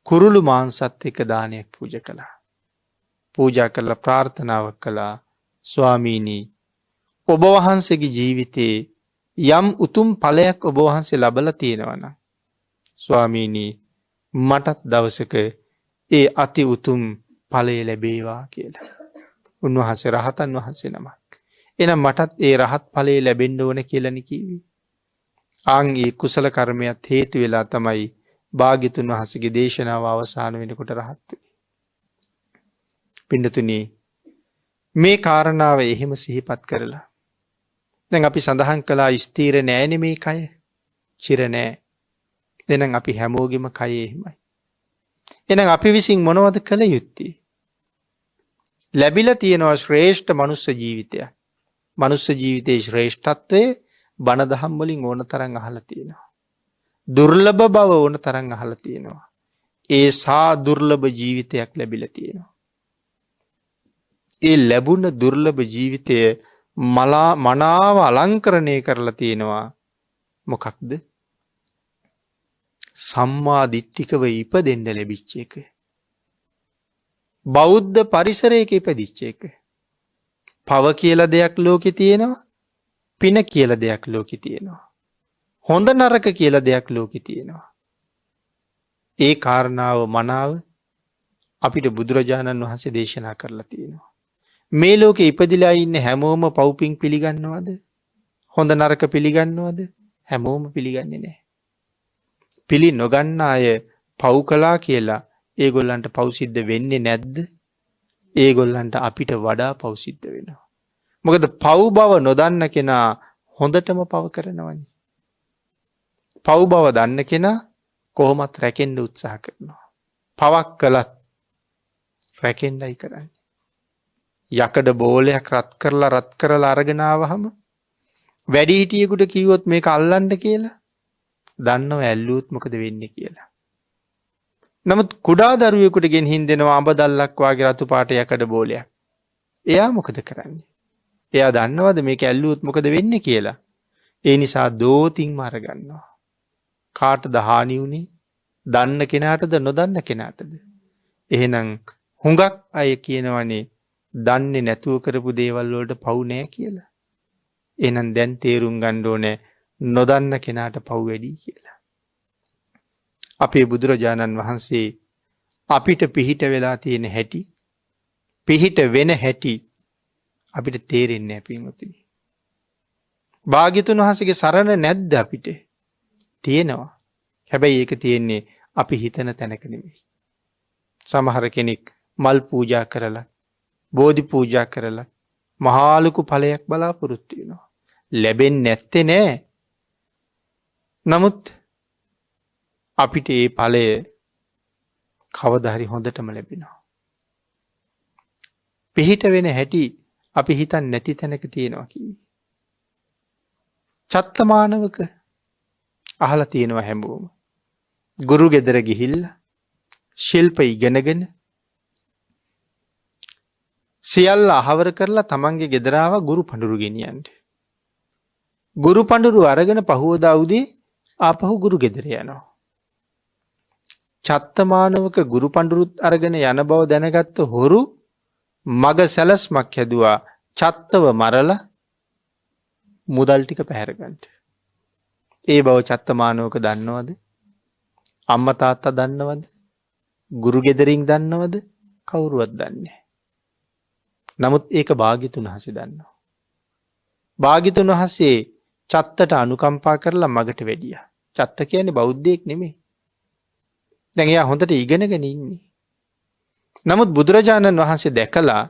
කුරුළු මාංශත් එක්ක දානයක් පූජා කළා. පූජා කරලා ප්‍රාර්ථනාවක් කළා ස්වාමීනි ඔබ වහන්සේගේ ජීවිතේ යම් උතුම් ඵලයක් ඔබ වහන්සේ ලබලා තියෙනවා නම් ස්වාමීනි මටත් දවසක ඒ අති උතුම් ඵලය ලැබේවා කියලා. උන්වහන්සේ රහතන් වහන්සේ නමක්. එහෙනම් මටත් ඒ රහත් ඵලය ලැබෙන්න ඕන කියලානේ කිව්වේ. ආන් ඒ කුසල කර්මයක් හේතු වෙලා තමයි භාග්‍යතුන් වහන්සේගේ දේශනාව අවසන් වෙනකොට රහත් වෙන්නේ. පින්නතුනි මේ කාරණාව එහෙම සිහිපත් කරලා දැන් අපි සඳහන් කළා ස්ථීර නෑනේ මේ කය. චිර නෑ. එහෙනම් අපි හැමෝගෙම කය එහෙමයි. එහෙනම් අපි විසින් මොනවද කළ යුත්තේ? ලැබිලා තියෙනවා ශ්‍රේෂ්ඨ මනුස්ස ජීවිතයක්. මනුස්ස ජීවිතයේ ශ්‍රේෂ්ඨත්වයේ බණ දහම් වලින් ඕන තරම් අහලා තියෙනවා. දුර්ලභ බව ඕන තරම් අහලා තියෙනවා. ඒ සා දුර්ලභ ජීවිතයක් ලැබිලා තියෙනවා. ඒ ලැබුණ දුර්ලභ ජීවිතය මනාව අලංකරණය කරලා තියෙනවා. මොකක්ද? සම්මා දිට්ඨිකව ඉපදෙන්න ලැබිච්ච එක. බෞද්ධ පරිසරයක ඉපදිච්ච එක. පව කියලා දෙයක් ලෝකේ තියෙනවා. පින කියලා දෙයක් ලෝකේ තියෙනවා. හොඳ නරක කියලා දෙයක් ලෝකේ තියෙනවා. ඒ කාරණාව මනාව අපිට බුදුරජාණන් වහන්සේ දේශනා කරලා තියෙනවා. මේ ලෝකේ ඉපදිලා ඉන්න හැමෝම පව්පින් පිළිගන්නවද? හොඳ නරක පිළිගන්නවද? හැමෝම පිළිගන්නේ නැහැ. පිළි නොගන්න අය පව් කළා කියලා ඒගොල්ලන්ට පව් සිද්ධ වෙන්නේ නැද්ද? ඒගොල්ලන්ට අපිට වඩා පව් සිද්ධ වෙනවා. මොකද පව් බව නොදන්න කෙනා හොඳටම පව කරනවනේ. පව් බව දන්න කෙනා කොහොමත් රැකෙන්න උත්සාහ කරනවා. පවක් කළත් රැකෙන්නයි කරන්නේ. යකඩ බෝලයක් රත් කරලා අරගෙන ආවහම වැඩිහිටියෙකුට කිව්වොත් මේක අල්ලන්න කියලා දන්නව ඇල්ලුවොත් මොකද වෙන්නේ කියලා. නමුත් කුඩා දරුවෙකුට ගෙනihin දෙනවා අඹ දැල්ලක් වාගේ රතු පාට යකඩ බෝලයක්. එයා මොකද කරන්නේ? එයා දන්නවද මේක ඇල්ලුවොත් මොකද වෙන්නේ කියලා? ඒ නිසා දෝතින්ම අරගන්නවා. කාටද හානි උනේ? දන්න කෙනාටද නොදන්න කෙනාටද? එහෙනම් හුඟක් අය කියනවනේ දන්නේ නැතුව කරපු දේවල් වලට පව් නෑ කියලා. එහෙනම් දැන් තේරුම් ගන්න ඕනේ නොදන්න කෙනාට පව් වැඩි කියලා. අපේ බුදුරජාණන් වහන්සේ අපිට පිහිට වෙලා තියෙන හැටි, පිහිට වෙන හැටි අපිට තේරෙන්නේ නැහැ පින්වතුනි. භාග්‍යතුන් වහන්සේගේ සරණ නැද්ද අපිට? තියෙනවා. හැබැයි ඒක තියෙන්නේ අපි හිතන තැනක නෙමෙයි. සමහර කෙනෙක් මල් පූජා කරලා බෝධි පූජා කරලා මහා ලොකු ඵලයක් බලාපොරොත්තු වෙනවා. ලැබෙන්නේ නැත්තේ නෑ. නමුත් අපිට ඒ ඵලය කවදා හරි හොඳටම ලැබෙනවා. පිහිට වෙන හැටි අපි හිතන්නේ නැති තැනක තියෙනවා කිව්වේ. චත්තමානවක අහලා තියෙනවා හැමෝම. ගුරු ගෙදර ගිහිල්ලා ශිල්ප ඉගෙනගෙන සියල්ල අහවර කරලා තමන්ගේ ගෙදර ආවා ගුරු පඬුරු ගෙනියන්න. ගුරු පඬුරු අරගෙන පහුවදා උදේ ආපහු ගුරු ගෙදර යනවා. චත්තමානවක ගුරු පඬුරුත් අරගෙන යන බව දැනගත්ත හොරු මග සැලස්මක් හැදුවා චත්තව මරලා මුදල් ටික පැහැර ගන්නට. ඒ බව චත්තමානවක දන්නවද? අම්මා තාත්තා දන්නවද? ගුරු ගෙදරින් දන්නවද? කවුරුවත් දන්නේ නැහැ. නමුත් ඒක භාග්‍යතුන් වහන්සේ දන්නවා. භාග්‍යතුන් වහන්සේ චත්තට අනුකම්පා කරලා මගට වැඩියා. චත්ත කියන්නේ බෞද්ධයෙක් නෙමෙයි. දැන් එයා හොඳට ඉගෙනගෙන ඉන්නේ. නමුත් බුදුරජාණන් වහන්සේ දැකලා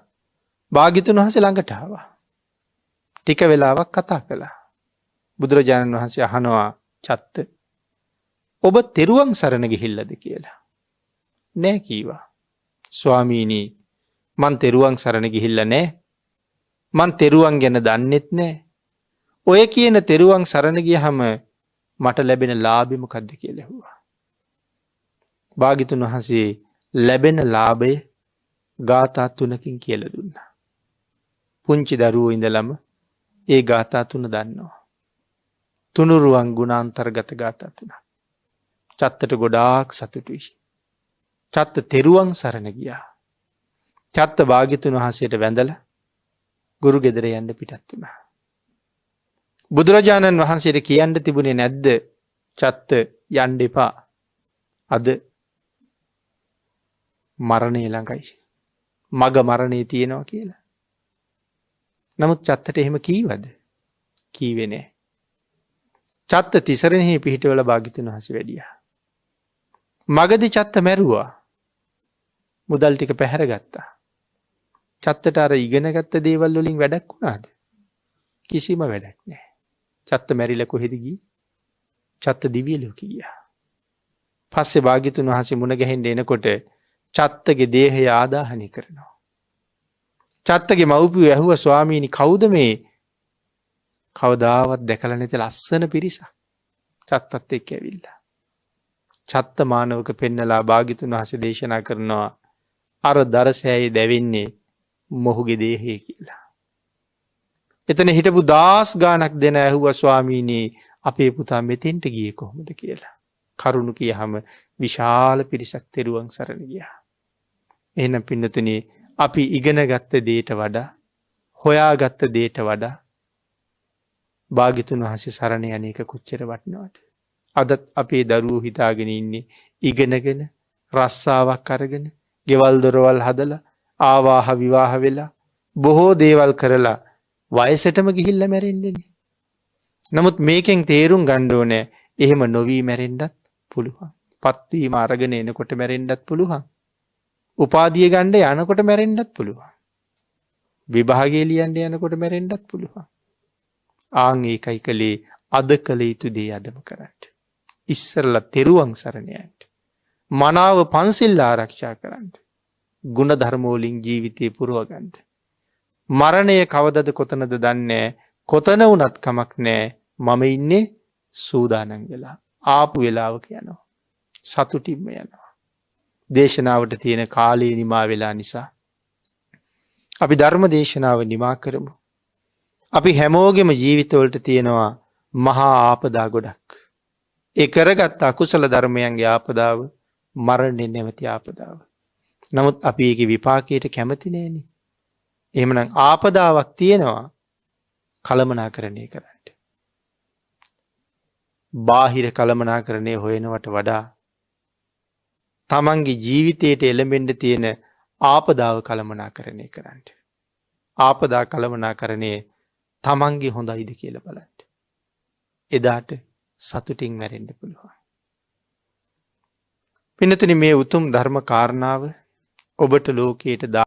භාග්‍යතුන් වහන්සේ ළඟට ආවා. ටික වෙලාවක් කතා කළා. බුදුරජාණන් වහන්සේ අහනවා චත්ත ඔබ තෙරුවන් සරණ ගිහිල්ලාද කියලා. නෑ කීවා. ස්වාමීනි මං තෙරුවන් සරණ ගිහිල්ලා නෑ. මං තෙරුවන් ගැන දන්නෙත් නෑ. ඔය කියන තෙරුවන් සරණ ගියහම මට ලැබෙන ලාභෙ මොකද්ද කියලා ඇහුවා. භාග්‍යතුන් වහන්සේ ලැබෙන ලාභය ගාථා 3කින් කියලා දුන්නා. පුංචි දරුවෝ ඉඳලම ඒ ගාථා 3 දන්නවා. තුනුරුවන් ගුණාන්තර්ගත ගාථා 3. චත්තට ගොඩාක් සතුටුයි. චත්ත තෙරුවන් සරණ ගියා. චත්ත භාග්‍යතුන් වහන්සේට වැඳලා ගුරු ගෙදර යන්න පිටත් වුණා. බුදුරජාණන් වහන්සේට කියන්න තිබුණේ නැද්ද චත්ත යන්න එපා. අද මරණය ළඟයි. මග මරණේ තියෙනවා කියලා. නමුත් චත්තට එහෙම කීවද? කීවේ නෑ. චත්ත තිසරණෙහි පිහිටවල භාග්‍යතුන් වහන්සේ වැඩියා. මගදී චත්ත මැරුවා. මුදල් ටික පැහැර ගත්තා. චත්තට අර ඉගෙනගත්ත දේවල් වලින් වැඩක් වුණාද? කිසිම වැඩක් නෑ. චත්ත මැරිලා කොහෙද ගියේ? චත්ත දිව්‍ය ලෝකෙ ගියා. පස්සේ භාග්‍යතුන් වහන්සේ මුණ ගැහෙන්න එනකොට චත්තගේ දේහය ආදාහනය කරනවා. චත්තගේ මව්පියෝ ඇහුවා ස්වාමීනි කවුද මේ කවදාවත් දැකලා නැති ලස්සන පිරිසක් චත්තත් එක්ක ඇවිල්ලා. චත්ත මානවක පෙන්නලා භාග්‍යතුන් වහන්සේ දේශනා කරනවා අර දරසෑයේ දැවෙන්නේ මොහුගේ දේහය කියලා. එතන හිටපු 10 ගාණක් දෙන ඇහුවා ස්වාමීනි අපේ පුතා මෙතෙන්ට ගියේ කොහොමද කියලා. කරුණු කියහම විශාල පිරිසක් තෙරුවන් සරණ ගියා. එහෙනම් පින්නතුනි අපි ඉගෙනගත්ත දේට වඩා හොයාගත්ත දේට වඩා භාග්‍යතුන් වහන්සේ සරණ යන එක කොච්චර වටිනවද? අදත් අපේ දරුවෝ හිතාගෙන ඉන්නේ ඉගෙනගෙන රස්සාවක් අරගෙන ගෙවල් දොරවල් හදලා ආවාහ විවාහ වෙලා බොහෝ දේවල් කරලා වයසටම ගිහිල්ලා මැරෙන්නේ. නමුත් මේකෙන් තේරුම් ගන්න ඕනේ එහෙම නොවි මැරෙන්නත් පුළුවන්. පත්වීම අරගෙන එනකොට මැරෙන්නත් පුළුවන්. උපාධිය ගන්න යනකොට මැරෙන්නත් පුළුවන්. විභාගය ලියන්න යනකොට මැරෙන්නත් පුළුවන්. ආන් ඒකයි කලේ අද කළ යුතු දේ අදම කරන්න. ඉස්සරලා තෙරුවන් සරණ යන්න. මනාව පන්සිල් ආරක්ෂා කරන්න. ගුණ ධර්ම වලින් ජීවිතේ පුරව ගන්න. මරණය කවදද කොතනද දන්නේ කොතන වුණත් කමක් නැහැ. මම ඉන්නේ සූදානම් වෙලා. ආපු වෙලාවක යනවා. සතුටින්ම යනවා. දේශනාවට තියෙන කාලේ නිමා වෙලා නිසා අපි ධර්ම දේශනාව නිමා කරමු. අපි හැමෝගෙම ජීවිතවලට තියෙනවා මහා ආපදා ගොඩක්. ඒ කරගත් අකුසල ධර්මයන්ගේ ආපදාව මරණය නැමැති ආපදාව. නමුත් අපි ඒකේ විපාකයට කැමති නෑනේ. එහෙමනම් ආපදාවක් තියෙනවා කලමනාකරණය කරන්න. බාහිර කලමනාකරණය හොයනවට වඩා තමන්ගේ ජීවිතයට එළඹෙන්න තියෙන ආපදාව කලමනාකරණය කරන්න. ආපදා කලමනාකරණය තමන්ගේ හොඳයිද කියලා බලන්න. එදාට සතුටින් මැරෙන්න පුළුවන්. පින්නතුනි මේ උතුම් ධර්ම කාරණාව ඔබට ලෝකයට